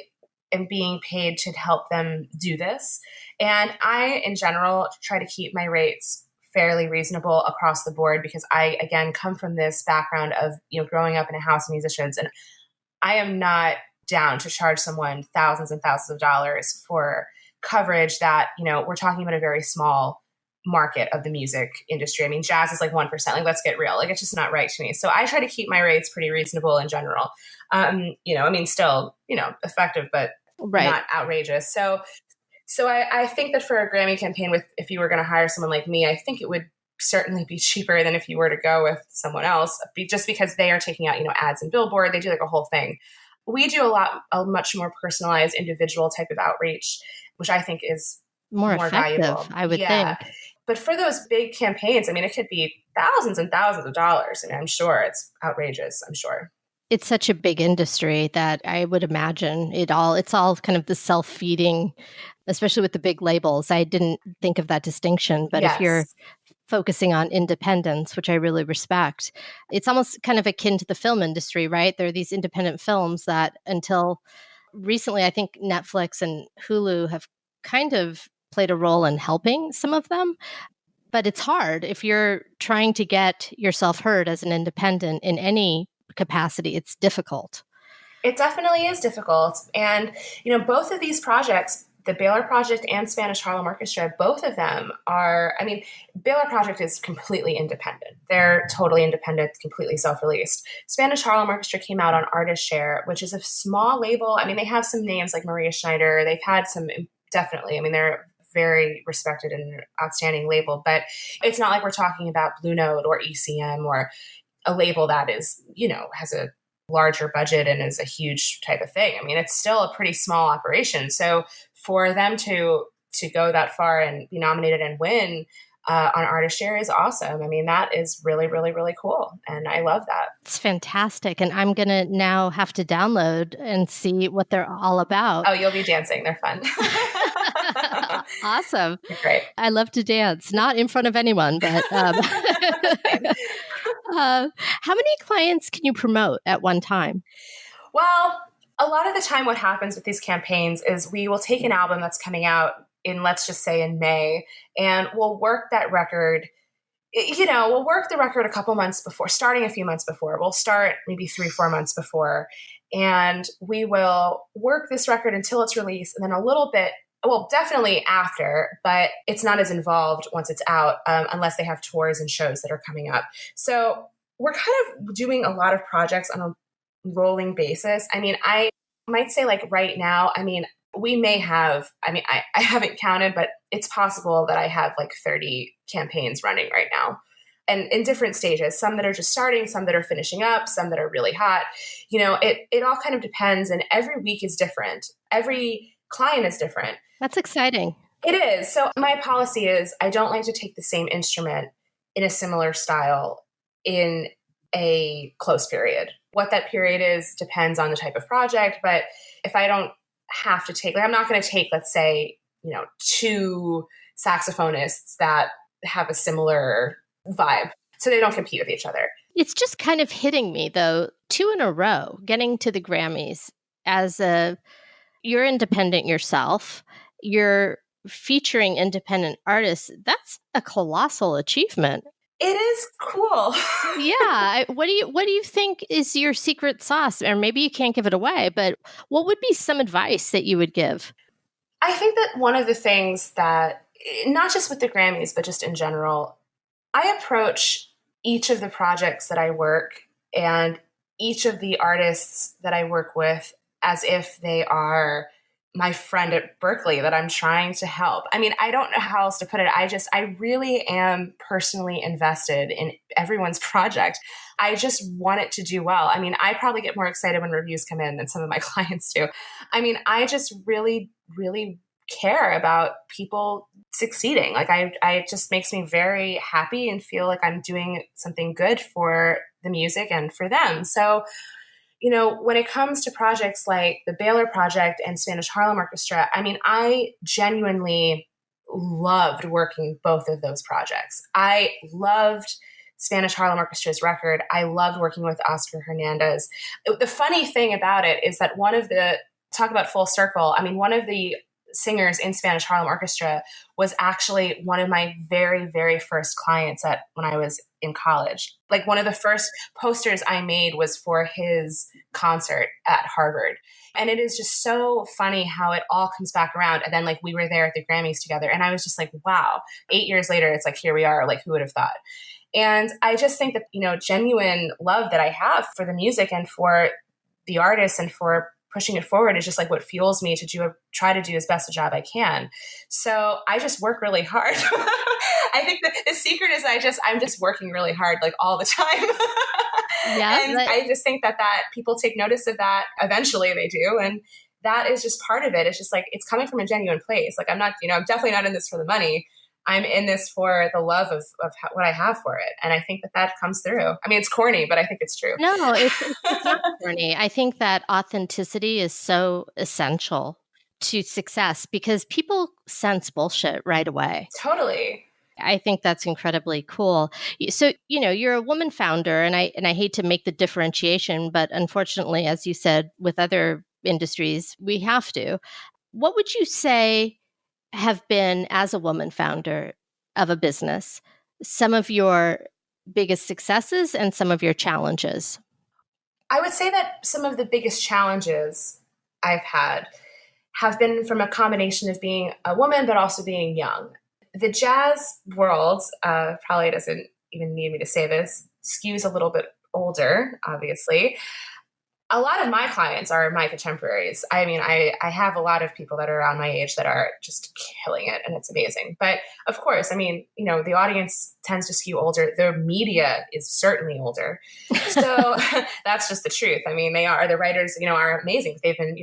am being paid to help them do this. And I, in general, try to keep my rates fairly reasonable across the board, because I, again, come from this background of, growing up in a house of musicians, and I am not down to charge someone thousands and thousands of dollars for coverage that, we're talking about a very small market of the music industry. I mean, jazz is like 1%. Like, let's get real. Like, it's just not right to me. So I try to keep my rates pretty reasonable in general. Still, effective, but not outrageous. So I think that for a Grammy campaign, if you were going to hire someone like me, I think it would certainly be cheaper than if you were to go with someone else, just because they are taking out, ads and billboard. They do like a whole thing. We do a much more personalized individual type of outreach, which I think is more effective, valuable. I would think. But for those big campaigns, I mean, it could be thousands and thousands of dollars. I mean, I'm sure it's outrageous. I'm sure. It's such a big industry that I would imagine it's all kind of the self-feeding, especially with the big labels. I didn't think of that distinction, but if you're focusing on independence, which I really respect, it's almost kind of akin to the film industry, right? There are these independent films that until recently, I think Netflix and Hulu have kind of played a role in helping some of them. But it's hard if you're trying to get yourself heard as an independent in any capacity. It's difficult. It definitely is difficult. And, both of these projects, the Baylor Project and Spanish Harlem Orchestra, both of them Baylor Project is completely independent. They're totally independent, completely self-released. Spanish Harlem Orchestra came out on Artist Share, which is a small label. I mean, they have some names like Maria Schneider. They've had some, definitely. I mean, they're very respected and outstanding label, but it's not like we're talking about Blue Note or ECM or a label that is, has a larger budget and is a huge type of thing. I mean, it's still a pretty small operation. So for them to go that far and be nominated and win on Artist Share is awesome. I mean, that is really, really, really cool. And I love that. It's fantastic. And I'm going to now have to download and see what they're all about. Oh, you'll be dancing. They're fun. Awesome. They're great. I love to dance, not in front of anyone, but how many clients can you promote at one time? Well, a lot of the time what happens with these campaigns is we will take an album that's coming out in, let's just say in May, and we'll work that record, we'll work the record a couple months before, starting a few months before. We'll start maybe 3-4 months before, and we will work this record until it's released, and then a little bit, well, definitely after, but it's not as involved once it's out, unless they have tours and shows that are coming up. So we're kind of doing a lot of projects on a rolling basis. I mean, I might say like right now, I mean, we may have, I haven't counted, but it's possible that I have like 30 campaigns running right now. And in different stages, some that are just starting, some that are finishing up, some that are really hot. It all kind of depends. And every week is different. Every client is different. That's exciting. It is. So my policy is I don't like to take the same instrument in a similar style in a close period. What that period is depends on the type of project. But if I don't have to take, I'm not going to take, let's say, 2 saxophonists that have a similar vibe, so they don't compete with each other. It's just kind of hitting me, though, 2 in a row, getting to the Grammys you're independent yourself, you're featuring independent artists. That's a colossal achievement. It is cool. Yeah. What do you think is your secret sauce? Or maybe you can't give it away, but what would be some advice that you would give? I think that one of the things that, not just with the Grammys, but just in general, I approach each of the projects that I work and each of the artists that I work with as if they are my friend at Berklee that I'm trying to help. I don't know how else to put it. I really am personally invested in everyone's project. I just want it to do well. I probably get more excited when reviews come in than some of my clients do. I just really, really care about people succeeding. It just makes me very happy and feel like I'm doing something good for the music and for them. So, when it comes to projects like the Baylor Project and Spanish Harlem Orchestra, I genuinely loved working both of those projects. I loved Spanish Harlem Orchestra's record. I loved working with Oscar Hernandez. The funny thing about it is that talk about full circle, one of the singers in Spanish Harlem Orchestra was actually one of my very, very first clients when I was in college. Like, one of the first posters I made was for his concert at Harvard. And it is just so funny how it all comes back around. And then we were there at the Grammys together. And I was just like, wow, 8 years later, it's here we are. Who would have thought? And I just think that, genuine love that I have for the music and for the artists and for pushing it forward is just what fuels me to try to do as best a job I can. So I just work really hard. I think that the secret is I'm just working really hard all the time. Yeah, and I just think that people take notice of that. Eventually they do. And that is just part of it. It's just it's coming from a genuine place. I'm not, I'm definitely not in this for the money. I'm in this for the love of what I have for it. And I think that comes through. It's corny, but I think it's true. No, it's not corny. I think that authenticity is so essential to success because people sense bullshit right away. Totally. I think that's incredibly cool. So, you're a woman founder, and I hate to make the differentiation, but unfortunately, as you said, with other industries, we have to. What would you say have been, as a woman founder of a business, some of your biggest successes and some of your challenges? I would say that some of the biggest challenges I've had have been from a combination of being a woman, but also being young. The jazz world probably doesn't even need me to say this, skews a little bit older, obviously. A lot of my clients are my contemporaries. I have a lot of people that are around my age that are just killing it, and it's amazing. But of course, the audience tends to skew older. The media is certainly older. So that's just the truth. The writers, are amazing. They've been,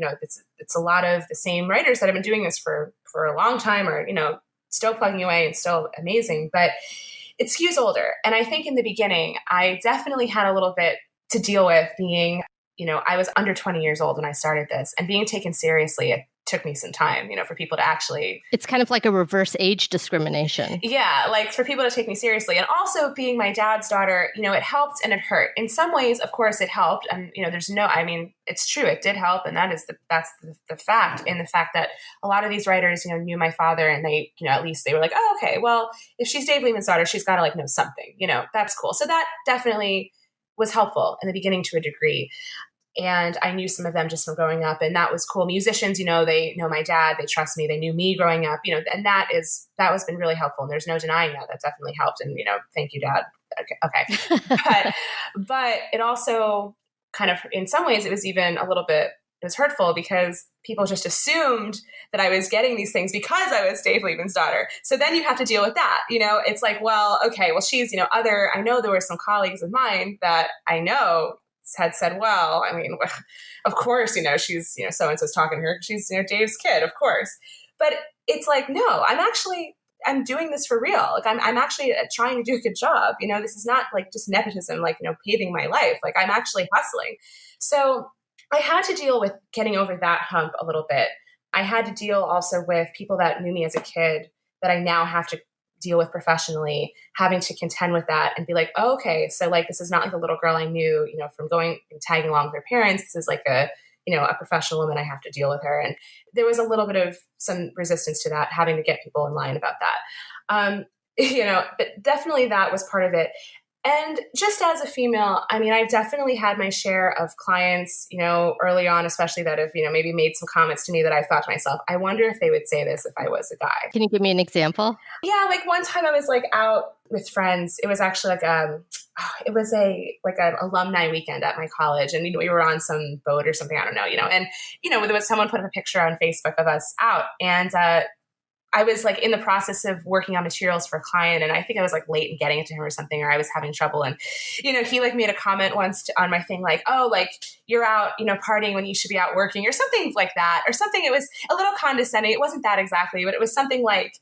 it's a lot of the same writers that have been doing this for a long time or, still plugging away and still amazing. But it skews older. And I think in the beginning, I definitely had a little bit to deal with being, I was under 20 years old when I started this, and being taken seriously, it took me some time, for people to actually... It's kind of like a reverse age discrimination. Yeah, for people to take me seriously. And also being my dad's daughter, it helped and it hurt. In some ways, of course, it helped. And, it's true, it did help. And that's the fact, in the fact that a lot of these writers, knew my father, and they, at least they were like, oh, okay, well, if she's Dave Liebman's daughter, she's got to know something, that's cool. So that definitely was helpful in the beginning to a degree. And I knew some of them just from growing up, and that was cool. Musicians, they know my dad, they trust me, they knew me growing up, and that has been really helpful. And there's no denying that. That definitely helped. And, thank you, Dad. Okay. but it also kind of, in some ways, it was even a little bit, it was hurtful because people just assumed that I was getting these things because I was Dave Liebman's daughter. So then you have to deal with that. It's like, well, okay, well, she's, I know there were some colleagues of mine that I know had said, well, I mean, of course, she's, so-and-so's talking to her. She's, Dave's kid, of course. But it's like, no, I'm doing this for real. Like I'm actually trying to do a good job. This is not like just nepotism, like, paving my life. Like I'm actually hustling. So I had to deal with getting over that hump a little bit. I had to deal also with people that knew me as a kid that I now have to deal with professionally, having to contend with that and be like, oh, okay, so like, this is not like a little girl I knew, from going and tagging along with her parents. This is like a professional woman. I have to deal with her. And there was a little bit of some resistance to that, having to get people in line about that. But definitely that was part of it. And just as a female, I mean, I've definitely had my share of clients, early on, especially that have, maybe made some comments to me that I've thought to myself, I wonder if they would say this if I was a guy. Can you give me an example? Yeah, like one time I was like out with friends. It was actually like an alumni weekend at my college, and we were on some boat or something. I don't know, and there was someone put up a picture on Facebook of us out, and I was like in the process of working on materials for a client, and I think I was like late in getting it to him or something, or I was having trouble. And, he like made a comment once on my thing, like, oh, like you're out, partying when you should be out working or something like that, or something. It was a little condescending. It wasn't that exactly, but it was something like,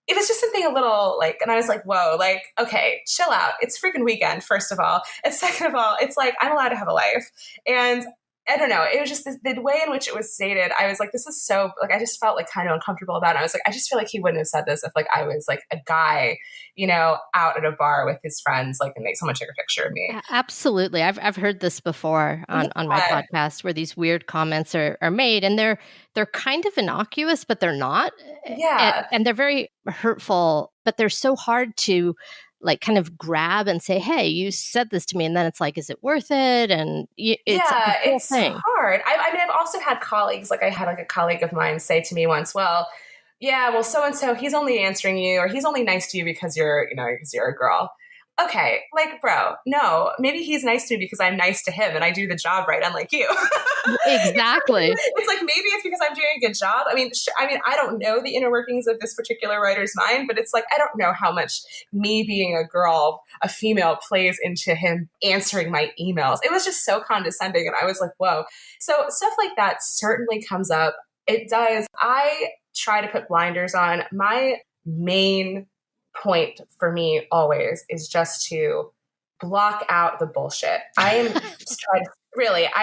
it was just something a little like, and I was like, whoa, like, okay, chill out. It's freaking weekend, first of all. And second of all, it's like, I'm allowed to have a life. And I don't know. It was just the way in which it was stated. I was like, this is so, like, I just felt like kind of uncomfortable about it. I was like, I just feel like he wouldn't have said this if like I was like a guy, out at a bar with his friends, like, and someone took a picture of me. Absolutely. I've heard this before on my podcast where these weird comments are made, and they're kind of innocuous, but they're not. Yeah. And they're very hurtful, but they're so hard to like kind of grab and say, hey, you said this to me. And then it's like, is it worth it? And it's hard. I mean, I've also had colleagues, like I had like a colleague of mine say to me once, well, yeah, well, so-and-so, he's only answering you, or he's only nice to you because you're a girl. Okay, like, bro, no, maybe he's nice to me because I'm nice to him and I do the job right, unlike you. Exactly. It's like, maybe it's because I'm doing a good job. I mean, I don't know the inner workings of this particular writer's mind, but it's like, I don't know how much me being a girl, a female, plays into him answering my emails. It was just so condescending. And I was like, whoa. So stuff like that certainly comes up. It does. I try to put blinders on. My main point for me always is just to block out the bullshit. I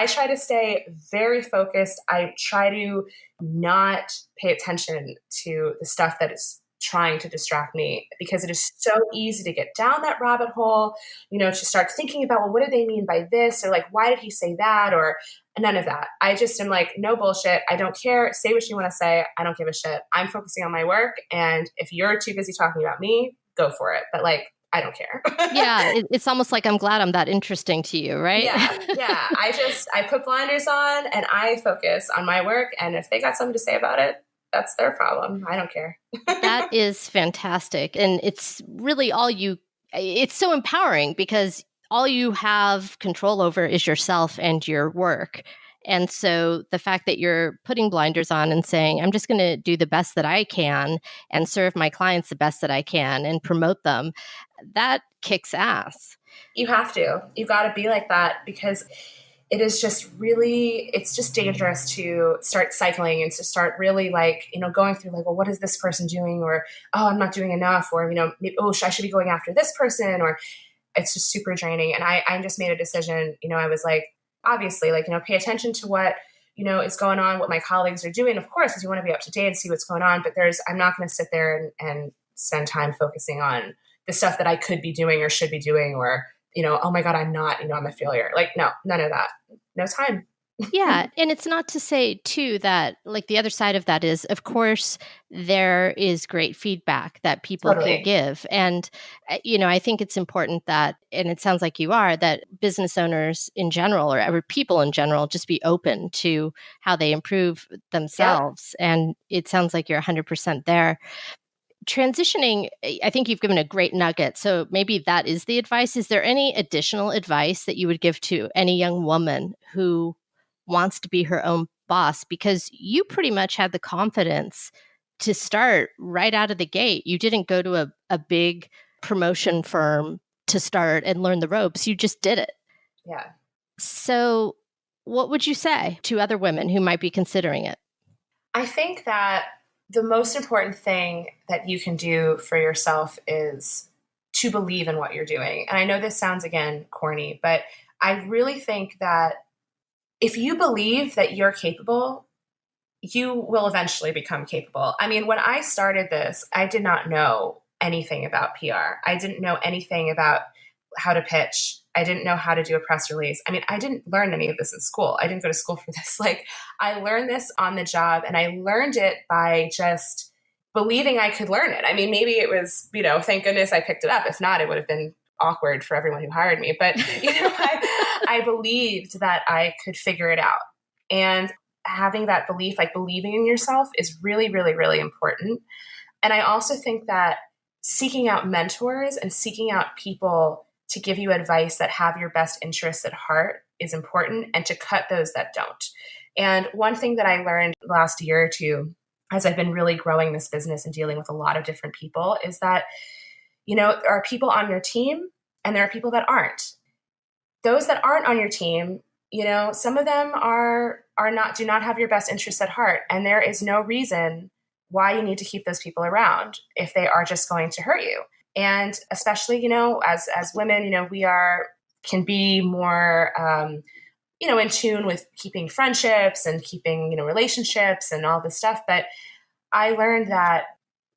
try to stay very focused. I try to not pay attention to the stuff that is trying to distract me, because it is so easy to get down that rabbit hole, to start thinking about, well, what did they mean by this? Or like, why did he say that? Or none of that. I just am like, no bullshit. I don't care. Say what you want to say. I don't give a shit. I'm focusing on my work. And if you're too busy talking about me, go for it. But like, I don't care. Yeah. It's almost like I'm glad I'm that interesting to you, right? Yeah. I put blinders on and I focus on my work. And if they got something to say about it, that's their problem. I don't care. That is fantastic. And it's really it's so empowering, because all you have control over is yourself and your work. And so the fact that you're putting blinders on and saying, I'm just going to do the best that I can and serve my clients the best that I can and promote them, that kicks ass. You have to. You got to be like that, because it is just really, it's just dangerous to start cycling and to start really like, going through like, well, what is this person doing? Or, oh, I'm not doing enough. Or, I should be going after this person. Or it's just super draining. And I just made a decision, I was like, obviously, like, pay attention to what, is going on, what my colleagues are doing, of course, because you want to be up to date and see what's going on. But I'm not going to sit there and spend time focusing on the stuff that I could be doing or should be doing, or, oh my God, I'm not, I'm a failure. Like, no, none of that. No time. Yeah. And it's not to say too that like the other side of that is, of course, there is great feedback that people can give. And, I think it's important that, and it sounds like you are, that business owners in general, or people in general, just be open to how they improve themselves. Yeah. And it sounds like you're 100% there. Transitioning, I think you've given a great nugget. So maybe that is the advice. Is there any additional advice that you would give to any young woman who wants to be her own boss because you pretty much had the confidence to start right out of the gate. You didn't go to a big promotion firm to start and learn the ropes. You just did it. Yeah. So what would you say to other women who might be considering it? I think that the most important thing that you can do for yourself is to believe in what you're doing. And I know this sounds, again, corny, but I really think that if you believe that you're capable, you will eventually become capable. I mean, when I started this, I did not know anything about PR. I didn't know anything about how to pitch. I didn't know how to do a press release. I mean, I didn't learn any of this in school. I didn't go to school for this. Like, I learned this on the job, and I learned it by just believing I could learn it. I mean, maybe it was, thank goodness I picked it up. If not, it would have been awkward for everyone who hired me. But, I believed that I could figure it out. And having that belief, like believing in yourself, is really, really, really important. And I also think that seeking out mentors and seeking out people to give you advice that have your best interests at heart is important, and to cut those that don't. And one thing that I learned last year or two, as I've been really growing this business and dealing with a lot of different people, is that, there are people on your team and there are people that aren't. Those that aren't on your team, some of them do not have your best interests at heart. And there is no reason why you need to keep those people around if they are just going to hurt you. And especially, as women, we can be more, in tune with keeping friendships and keeping, relationships and all this stuff. But I learned that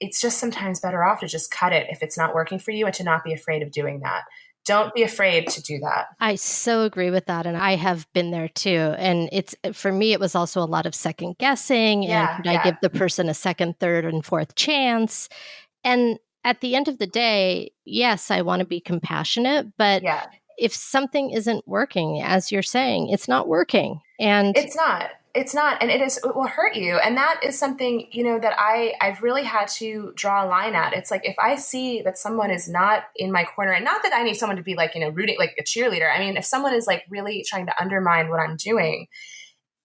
it's just sometimes better off to just cut it if it's not working for you, and to not be afraid of doing that. Don't be afraid to do that. I so agree with that. And I have been there too. And for me, it was also a lot of second guessing. And could I give the person a second, third, and fourth chance? And at the end of the day, yes, I want to be compassionate, but if something isn't working, as you're saying, it's not working. And it's not. And it will hurt you. And that is something, that I've really had to draw a line at. It's like, if I see that someone is not in my corner, and not that I need someone to be like, rooting, like a cheerleader. I mean, if someone is like really trying to undermine what I'm doing,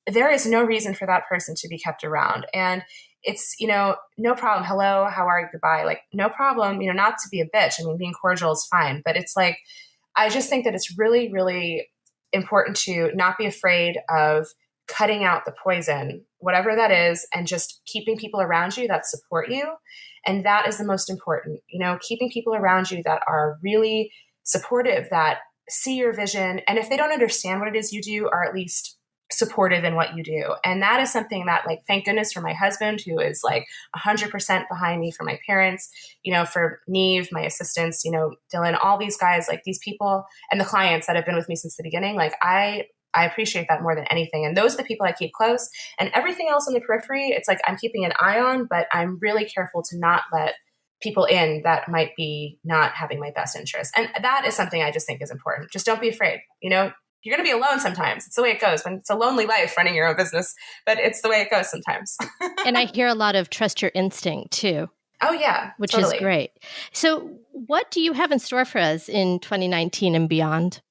there is no reason for that person to be kept around. And it's, no problem. Hello, how are you? Goodbye. Like, no problem, not to be a bitch. I mean, being cordial is fine, but it's like, I just think that it's really, really important to not be afraid of cutting out the poison, whatever that is, and just keeping people around you that support you. And that is the most important, keeping people around you that are really supportive, that see your vision. And if they don't understand what it is you do, are at least supportive in what you do. And that is something that, like, thank goodness for my husband, who is like 100% behind me, for my parents, for Niamh, my assistants, Dylan, all these guys, like these people and the clients that have been with me since the beginning. Like, I appreciate that more than anything. And those are the people I keep close, and everything else on the periphery, it's like I'm keeping an eye on, but I'm really careful to not let people in that might be not having my best interest. And that is something I just think is important. Just don't be afraid. You're going to be alone sometimes. It's the way it goes. When it's a lonely life running your own business, but it's the way it goes sometimes. And I hear a lot of trust your instinct too. Oh yeah, which totally. is great. So what do you have in store for us in 2019 and beyond?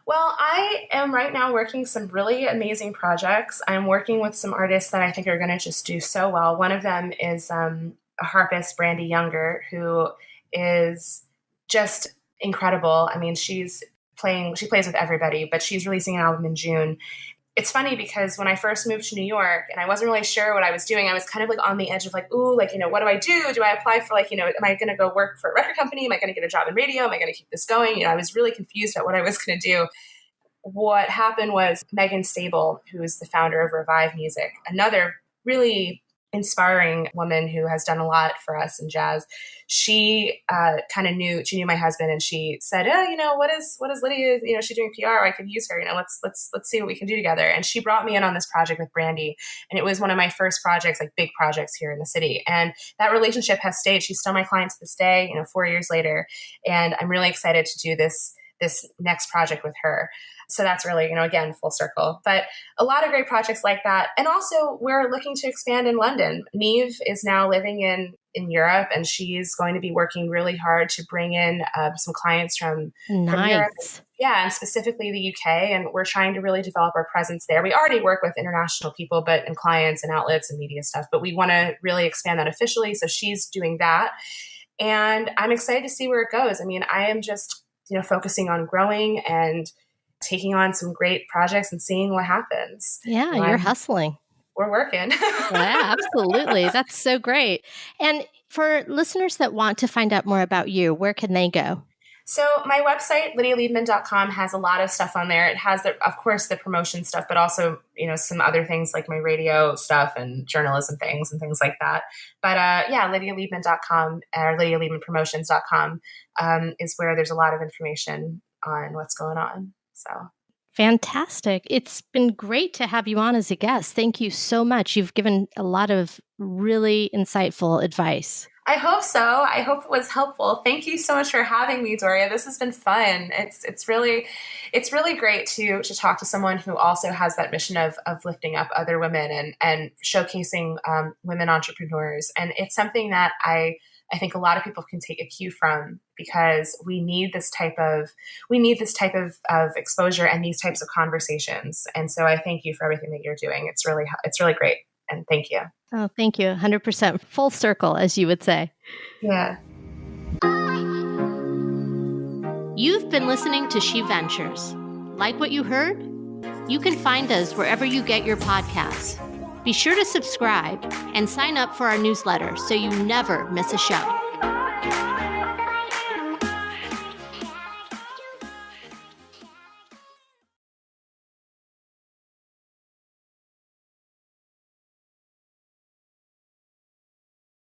Well, I am right now working some really amazing projects. I'm working with some artists that I think are going to just do so well. One of them is a harpist, Brandy Younger, who is just incredible. I mean, she plays with everybody, but she's releasing an album in June. It's funny because when I first moved to New York and I wasn't really sure what I was doing, I was kind of like on the edge of like, ooh, like, what do I do? Do I apply for like, am I going to go work for a record company? Am I going to get a job in radio? Am I going to keep this going? I was really confused at what I was going to do. What happened was Megan Stable, who is the founder of Revive Music, another really inspiring woman who has done a lot for us in jazz. She knew my husband, and she said, oh, what is Lydia, she's doing PR. I could use her, let's see what we can do together. And she brought me in on this project with Brandy. And it was one of my first projects, like big projects here in the city. And that relationship has stayed. She's still my client to this day, 4 years later. And I'm really excited to do this next project with her. So that's really, again, full circle. But a lot of great projects like that. And also, we're looking to expand in London. Niamh is now living in Europe, and she's going to be working really hard to bring in some clients from Europe. Yeah, and specifically the UK, and we're trying to really develop our presence there. We already work with international people, and clients and outlets and media stuff, but we want to really expand that officially. So she's doing that, and I'm excited to see where it goes. I mean, I am just, focusing on growing and taking on some great projects and seeing what happens. Yeah, you're hustling. We're working. Yeah, absolutely. That's so great. And for listeners that want to find out more about you, where can they go? So my website, lydialiebman.com, has a lot of stuff on there. It has, of course, the promotion stuff, but also, some other things like my radio stuff and journalism things and things like that. But lydialiebman.com or lydialiebmanpromotions.com is where there's a lot of information on what's going on. So fantastic. It's been great to have you on as a guest. Thank you so much. You've given a lot of really insightful advice. I hope so. I hope it was helpful. Thank you so much for having me, Doria. This has been fun. It's really great to talk to someone who also has that mission of lifting up other women and showcasing women entrepreneurs. And it's something that I think a lot of people can take a cue from, because we need this type of exposure and these types of conversations. And so I thank you for everything that you're doing. It's really great. And thank you. Oh, thank you. 100% full circle, as you would say. Yeah. You've been listening to SheVentures. Like what you heard? You can find us wherever you get your podcasts. Be sure to subscribe and sign up for our newsletter so you never miss a show.